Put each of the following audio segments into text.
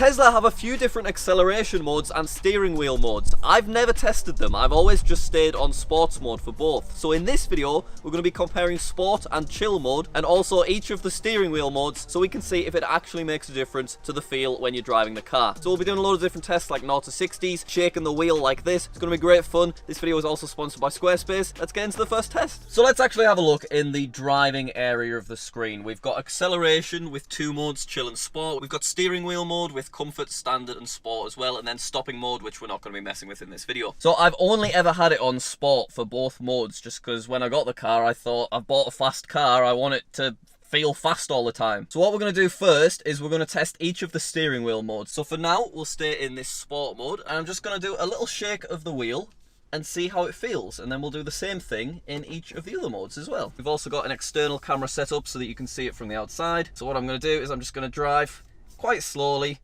Tesla have a few different acceleration modes and steering wheel modes. I've never tested them. I've always just stayed on sports mode for both. So in this video, we're going to be comparing sport and chill mode and also each of the steering wheel modes so we can see if it actually makes a difference to the feel when you're driving the car. So we'll be doing a lot of different tests like 0 to 60s, shaking the wheel like this. It's going to be great fun. This video is also sponsored by Squarespace. Let's get into the first test. So let's actually have a look in the driving area of the screen. We've got acceleration with two modes, chill and sport. We've got steering wheel mode with comfort, standard and sport as well, and then stopping mode, which we're not going to be messing with in this video. So I've only ever had it on sport for both modes, just because when I got the car I thought, I've bought a fast car, I want it to feel fast all the time. So what we're going to do first is we're going to test each of the steering wheel modes. So for now we'll stay in this sport mode and I'm just going to do a little shake of the wheel and see how it feels, and then we'll do the same thing in each of the other modes as well. We've also got an external camera set up so that you can see it from the outside. So what I'm going to do is I'm just going to drive quite slowly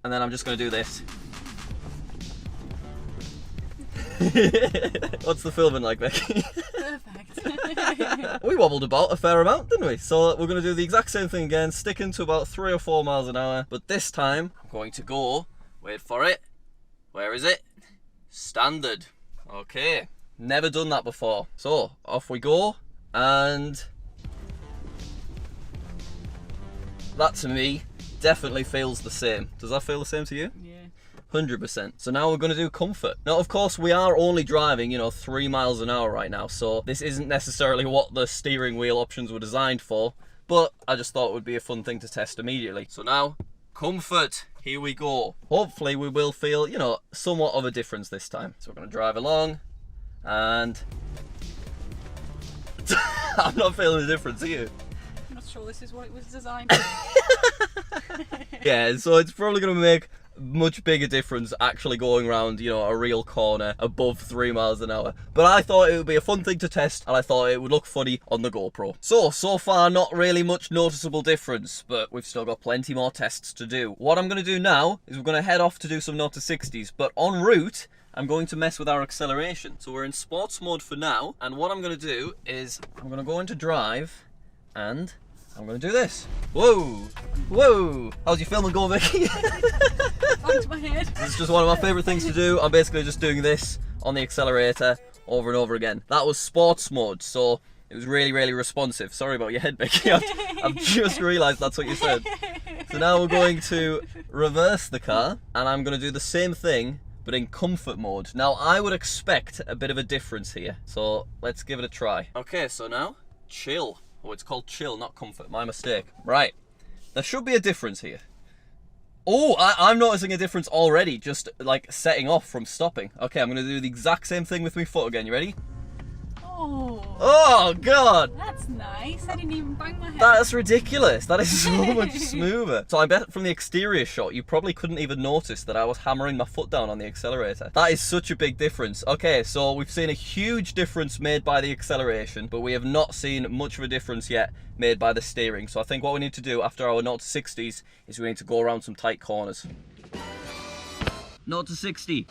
and then I'm just going to do this. What's the filming like, Becky? Perfect. We wobbled about a fair amount, didn't we? So we're going to do the exact same thing again, sticking to about 3 or 4 miles an hour. But this time, I'm going to go, wait for it, where is it? Standard. Okay, never done that before. So, off we go, and that to me definitely feels the same. Does that feel the same to you? Yeah. 100%. So now we're going to do comfort. Now, of course, we are only driving, 3 miles an hour right now, so this isn't necessarily what the steering wheel options were designed for, but I just thought it would be a fun thing to test immediately. So now, comfort. Here we go. Hopefully we will feel, somewhat of a difference this time. So we're going to drive along, and I'm not feeling a difference, are you? I'm not sure this is what it was designed for. Yeah, so it's probably going to make much bigger difference actually going around, a real corner above 3 miles an hour. But I thought it would be a fun thing to test, and I thought it would look funny on the GoPro. So far not really much noticeable difference, but we've still got plenty more tests to do. What I'm going to do now is we're going to head off to do some 0 to 60s, but en route I'm going to mess with our acceleration. So we're in sports mode for now, and what I'm going to do is I'm going to go into drive and I'm going to do this. Whoa! Whoa! How's your filming going, Becky? Onto my head. This is just one of my favourite things to do. I'm basically just doing this on the accelerator over and over again. That was sports mode, so it was really, really responsive. Sorry about your head, Becky. I've just realised that's what you said. So now we're going to reverse the car, and I'm going to do the same thing, but in comfort mode. Now, I would expect a bit of a difference here, so let's give it a try. Okay, so now, chill. Oh, it's called chill, not comfort. My mistake. Right. There should be a difference here. Oh, I'm noticing a difference already, just like setting off from stopping. Okay, I'm going to do the exact same thing with my foot again. You ready? Oh, God. That's nice. I didn't even bang my head. That's ridiculous. That is so much smoother. So I bet from the exterior shot, you probably couldn't even notice that I was hammering my foot down on the accelerator. That is such a big difference. Okay, so we've seen a huge difference made by the acceleration, but we have not seen much of a difference yet made by the steering. So I think what we need to do after our 0 to 60s is we need to go around some tight corners. 0 to 60.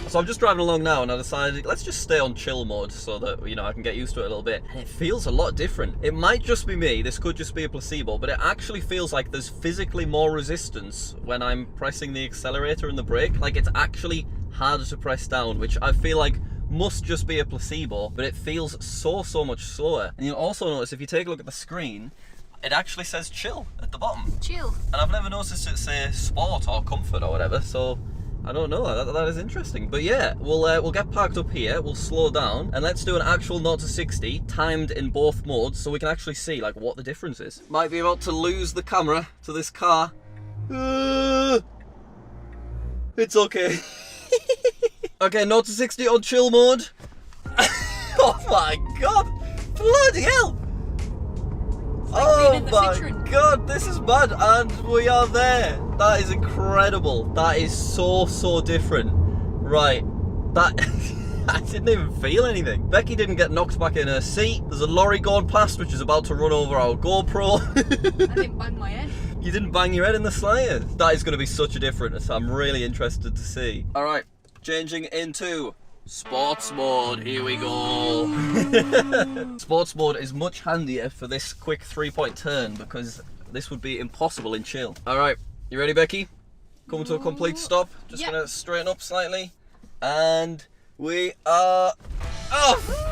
So I'm just driving along now and I decided let's just stay on chill mode so that, I can get used to it a little bit. And it feels a lot different. It might just be me, this could just be a placebo, but it actually feels like there's physically more resistance when I'm pressing the accelerator and the brake. Like it's actually harder to press down, which I feel like must just be a placebo, but it feels so much slower. And you'll also notice if you take a look at the screen, it actually says chill at the bottom. Chill. And I've never noticed it say sport or comfort or whatever, so I don't know, that is interesting. But yeah, we'll get parked up here, we'll slow down, and let's do an actual 0 to 60, timed in both modes, so we can actually see like what the difference is. Might be about to lose the camera to this car. It's okay. Okay, 0 to 60 on chill mode. Oh my God, bloody hell. Oh my God, this is bad, and we are there. That is incredible. That is so different. Right, that I didn't even feel anything. Becky didn't get knocked back in her seat. There's a lorry going past which is about to run over our GoPro. I didn't bang my head. You didn't bang your head in the slightest. That is going to be such a difference. I'm really interested to see. All right, changing into sports mode, here we go. Sports mode is much handier for this quick 3-point turn because this would be impossible in chill. All right, You ready, Becky? Coming to a complete stop. Just Yep. gonna straighten up slightly. And we are off!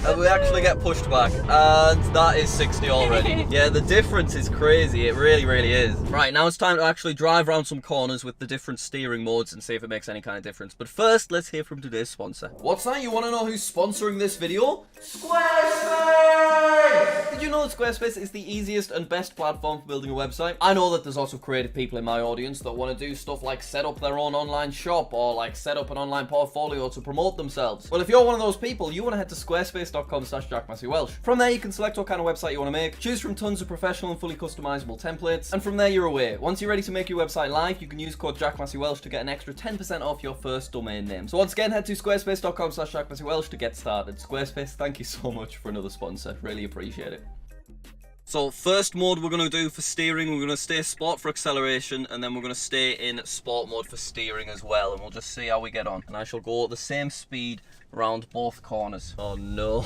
And we actually get pushed back, and that is 60 already. Yeah, the difference is crazy. It really, really is. Right, now it's time to actually drive around some corners with the different steering modes and see if it makes any kind of difference. But first, let's hear from today's sponsor. What's that? You want to know who's sponsoring this video? Squarespace! Did you know that Squarespace is the easiest and best platform for building a website? I know that there's lots of creative people in my audience that want to do stuff like set up their own online shop or like set up an online portfolio to promote themselves. Well, if you're one of those people, you want to head to squarespace.com/Jack Massey Welsh. From there, you can select what kind of website you want to make, choose from tons of professional and fully customizable templates, and from there, you're away. Once you're ready to make your website live, you can use code Jack Massey Welsh to get an extra 10% off your first domain name. So once again, head to squarespace.com/Jack Massey Welsh to get started. Squarespace, thank you so much for another sponsor. Really appreciate it. So first mode we're going to do for steering, we're going to stay sport for acceleration, and then we're going to stay in sport mode for steering as well, and we'll just see how we get on. And I shall go at the same speed around both corners. Oh no.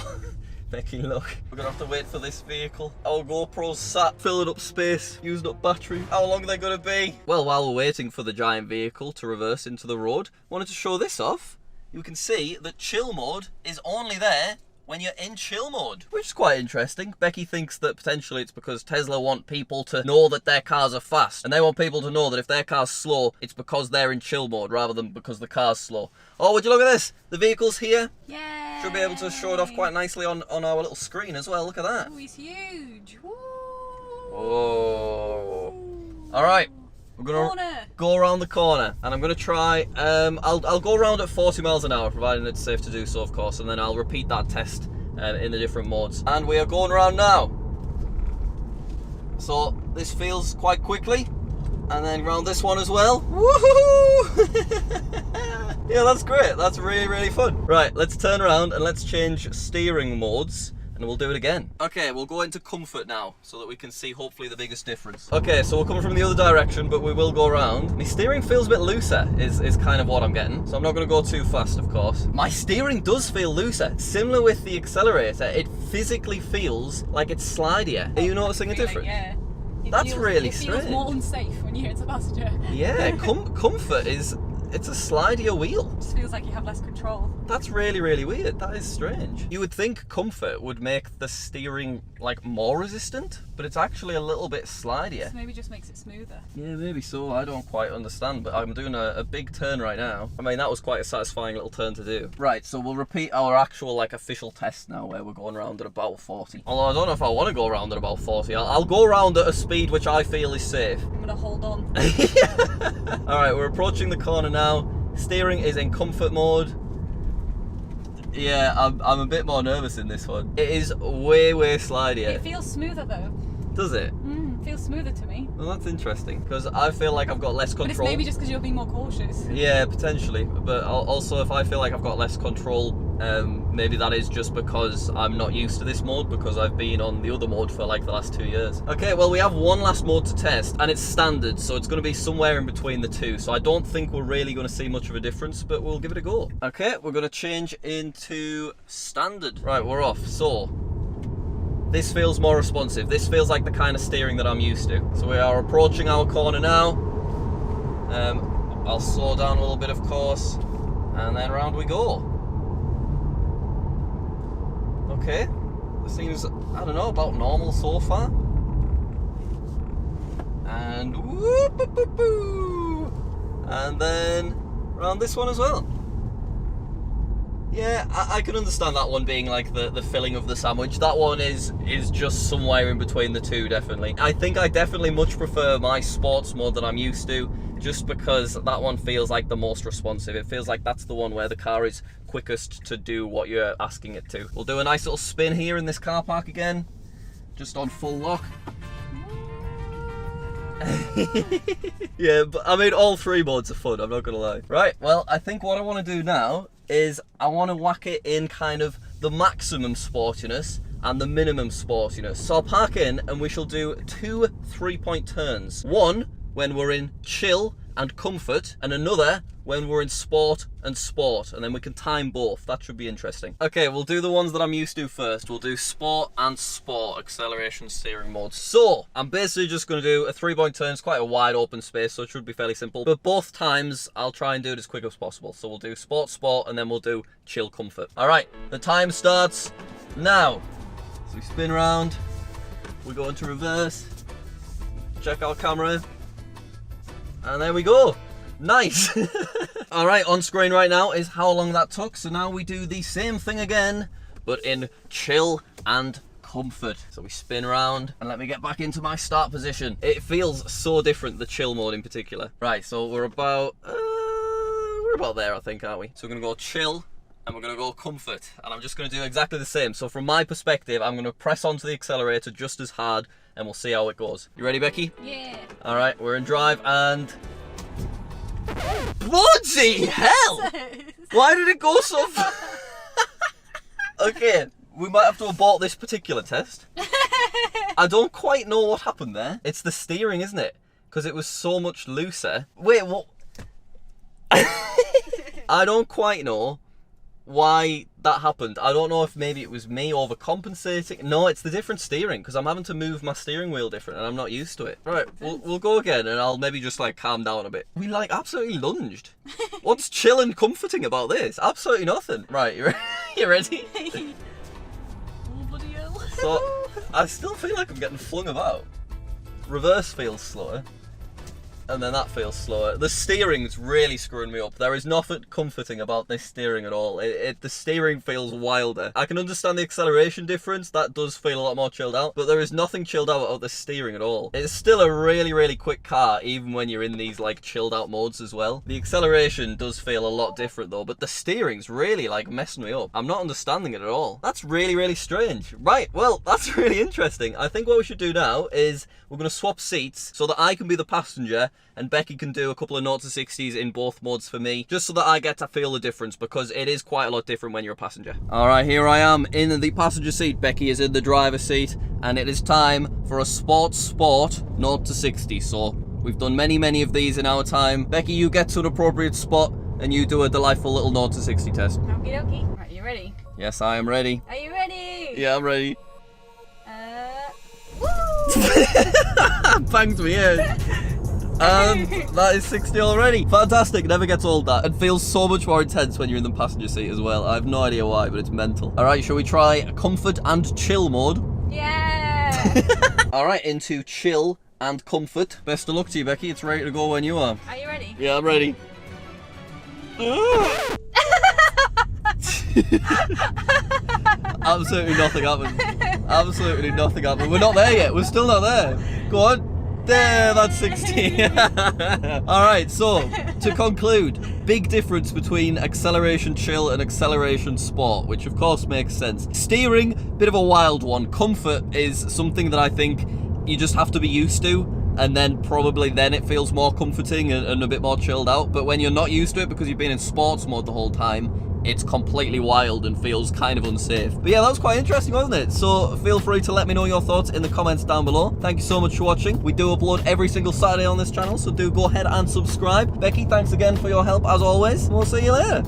Becky, look. We're going to have to wait for this vehicle. Our GoPro's sat filling up space, using up battery. How long are they going to be? Well, while we're waiting for the giant vehicle to reverse into the road, I wanted to show this off. You can see that chill mode is only there when you're in chill mode, which is quite interesting. Becky thinks that potentially it's because Tesla want people to know that their cars are fast, and they want people to know that if their car's slow, it's because they're in chill mode rather than because the car's slow. Oh, would you look at this? The vehicle's here. Yay! Should be able to show it off quite nicely on our little screen as well. Look at that. Oh, he's huge. Woo! Oh. All right. We're gonna go around the corner, and I'm gonna try. I'll go around at 40 miles an hour, providing it's safe to do so, of course, and then I'll repeat that test in the different modes. And we are going around now. So this feels quite quickly, and then round this one as well. Woohoo! Yeah, that's great. That's really, really fun. Right, let's turn around and let's change steering modes. And we'll do it again. Okay, we'll go into comfort now, so that we can see hopefully the biggest difference. Okay, so we're coming from the other direction, but we will go around. My steering feels a bit looser, is kind of what I'm getting. So I'm not gonna go too fast, of course. My steering does feel looser. Similar with the accelerator, it physically feels like it's slidier. Are you noticing a difference? Yeah. That's really It feels strange. more unsafe when you're a passenger. Yeah, comfort it's a slidier wheel. It just feels like you have less control. That's really, really weird. That is strange. You would think comfort would make the steering like more resistant, but it's actually a little bit slidier. This maybe just makes it smoother. Yeah, maybe so. I don't quite understand, but I'm doing a big turn right now. I mean, that was quite a satisfying little turn to do. Right, so we'll repeat our actual like official test now, where we're going around at about 40. Although I don't know if I want to go around at about 40. I'll go around at a speed which I feel is safe. I'm gonna hold on. All right, we're approaching the corner now. Steering is in comfort mode. Yeah, I'm a bit more nervous in this one. It is way, way slidier. It feels smoother though. Does it? Feels smoother to me. Well, that's interesting, because I feel like I've got less control. But it's maybe just because you're being more cautious. Yeah, potentially. But also, if I feel like I've got less control, maybe that is just because I'm not used to this mode, because I've been on the other mode for like the last 2 years. Okay, well, we have one last mode to test, and it's standard, so it's going to be somewhere in between the two. So I don't think we're really going to see much of a difference, but we'll give it a go. Okay, we're going to change into standard. Right, we're off. So this feels more responsive. This feels like the kind of steering that I'm used to. So we are approaching our corner now. I'll slow down a little bit, of course, and then round we go. Okay, this seems, I don't know, about normal so far. And whoop, boop, boop, boop. And then round this one as well. Yeah, I can understand that one being like the filling of the sandwich. That one is just somewhere in between the two, definitely. I think I definitely much prefer my sports mode that I'm used to, just because that one feels like the most responsive. It feels like that's the one where the car is quickest to do what you're asking it to. We'll do a nice little spin here in this car park again, just on full lock. Yeah, but I mean, all three modes are fun, I'm not gonna lie. Right, well, I think what I want to do now is I want to whack it in kind of the maximum sportiness and the minimum sportiness. So I'll park in and we shall do 2 3-point turns. One when we're in chill and comfort, and another when we're in sport and sport, and then we can time both. That should be interesting. Okay, we'll do the ones that I'm used to first. We'll do sport and sport, acceleration, steering modes. So, I'm basically just going to do a 3-point turn. It's quite a wide open space, so it should be fairly simple. But both times, I'll try and do it as quick as possible. So we'll do sport, sport, and then we'll do chill, comfort. All right, the time starts now. So we spin around, we go into reverse, check our camera, and there we go. Nice. All right, on screen right now is how long that took. So now we do the same thing again, but in chill and comfort. So we spin around, and let me get back into my start position. It feels so different, the chill mode in particular. Right, so we're about there, I think, aren't we? So we're gonna go chill, and we're gonna go comfort, and I'm just gonna do exactly the same. So from my perspective, I'm gonna press onto the accelerator just as hard, and we'll see how it goes. You ready, Becky? Yeah. All right, we're in drive, and bloody hell! Why did it go so fast? Okay, we might have to abort this particular test. I don't quite know what happened there. It's the steering, isn't it? Because it was so much looser. Wait, what? I don't quite know why that happened. I don't know if maybe it was me overcompensating. No, it's the different steering, because I'm having to move my steering wheel different and I'm not used to it. Right, we'll go again, and I'll maybe just like calm down a bit. We like absolutely lunged. What's chill and comforting about this? Absolutely nothing. Right, you ready? Oh, bloody hell. So, I still feel like I'm getting flung about. Reverse feels slower, and then that feels slower. The steering's really screwing me up. There is nothing comforting about this steering at all. The steering feels wilder. I can understand the acceleration difference. That does feel a lot more chilled out, but there is nothing chilled out about the steering at all. It's still a really, really quick car, even when you're in these like chilled out modes as well. The acceleration does feel a lot different though, but the steering's really like messing me up. I'm not understanding it at all. That's really, really strange. Right, well, that's really interesting. I think what we should do now is we're going to swap seats so that I can be the passenger and Becky can do a couple of 0 to 60s in both modes for me, just so that I get to feel the difference, because it is quite a lot different when you're a passenger. All right, here I am in the passenger seat. Becky is in the driver's seat, and it is time for a sport 0 to 60. So we've done many of these in our time. Becky, you get to an appropriate spot and you do a delightful little 0 to 60 test. Okie dokie. Right, you ready? Yes, I am ready. Are you ready? Yeah, I'm ready. Woo! Banged me in. And that is 60 already. Fantastic, never gets old that. It feels so much more intense when you're in the passenger seat as well. I have no idea why, but it's mental. All right, shall we try comfort and chill mode? Yeah! All right, into chill and comfort. Best of luck to you, Becky. It's ready to go when you are. Are you ready? Yeah, I'm ready. Absolutely nothing happened. Absolutely nothing happened. We're not there yet. We're still not there. Go on. There, that's 60. Alright, so to conclude, big difference between acceleration chill and acceleration sport, which of course makes sense. Steering, bit of a wild one. Comfort is something that I think you just have to be used to, and then probably then it feels more comforting and a bit more chilled out. But when you're not used to it because you've been in sports mode the whole time, it's completely wild and feels kind of unsafe. But yeah, that was quite interesting, wasn't it? So feel free to let me know your thoughts in the comments down below. Thank you so much for watching. We do upload every single Saturday on this channel, so do go ahead and subscribe. Becky, thanks again for your help as always. We'll see you later.